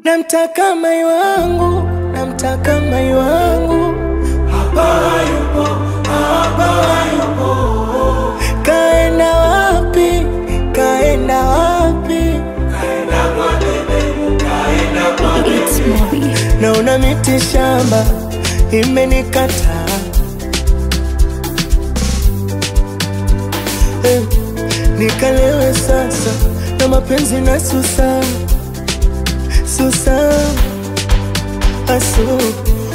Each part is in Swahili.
Namtaka mai wangu, namtaka mai wangu. Hapa yupo, hapa yupo. Kaenda wapi, kaenda wapi? Kaenda kwa bebe, kaenda kwa bebe. Naona miti shamba imenikataa. Nikalewe sasa na mapenzi na susa asu.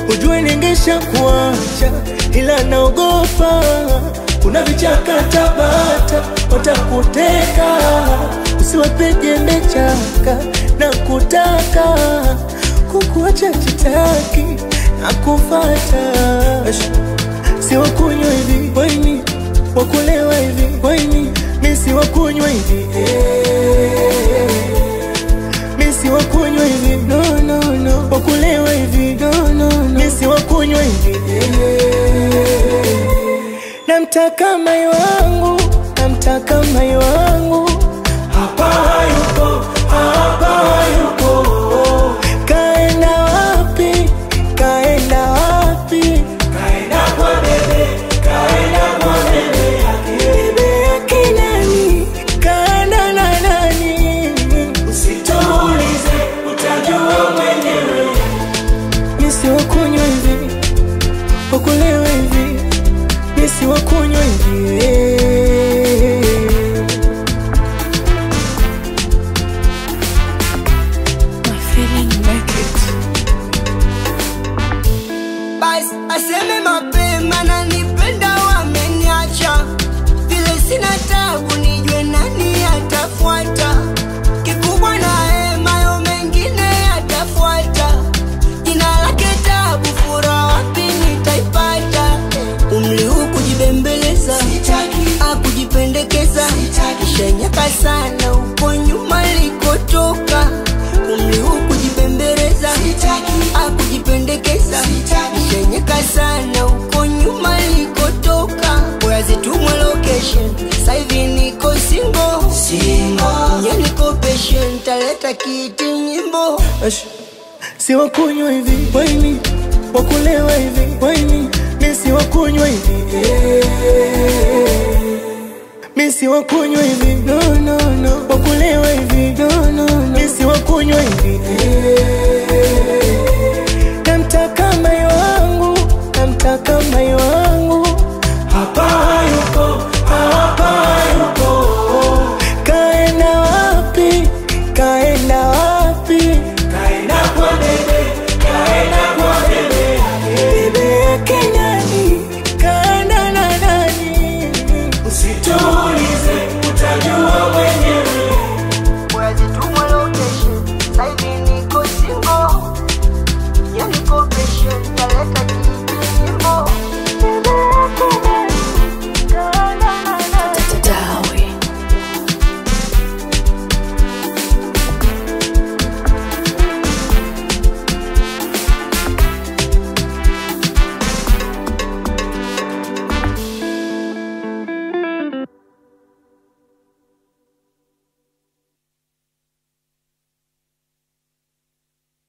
Ujue ningesha kuacha ila naogopa. Kuna vichaka Tabata watakuteka. Usiwapige ndechaka na kutaka. Kukuacha chitaki na kufata. Si wakunywa hivi waini, wakulewa hivi waini. Misi wakunywa hivi Misi wakunywa hivi, no no no. Wakulewa hivi, no no no. Misi wakunywa hivi Namtaka mai wangu, namtaka mai wangu. Hapa yupo, hapa yupo. Kaenda wapi, kaenda wapi? Kaenda kwa bebe, kaenda kwa bebe yake. Bebe yake nani, kaenda na nani? Usituulize, utajua mwenyewe. Misi wakunywa hivi, wakulewa hivi. Misi wakunywa hivi My feeling like it. Basi aseme mapema na nipenda wameniacha. Vile sina tabu nijue nani atafuata. Kikubwa na hema yo mengine atafuata. Jina lake tabu furaha wapi nitaipata. Umri huu kujibembeleza, kujipendekeza. Shenyaka sana uko nyuma likotoka. Umri huu kujibembeleza, kujipendekeza. Shenyaka sana uko nyuma likotoka. Boya zitumwe location, saivi niko single. Nye niko patient, taleta kiti nyimbo. Si wakunywa hivi waini, wakulewa hivi waini. Misi wakunywa hivi Misi wakunywa hivi, no no no. Wakulewa hivi, no no no. Misi wakunywa hivi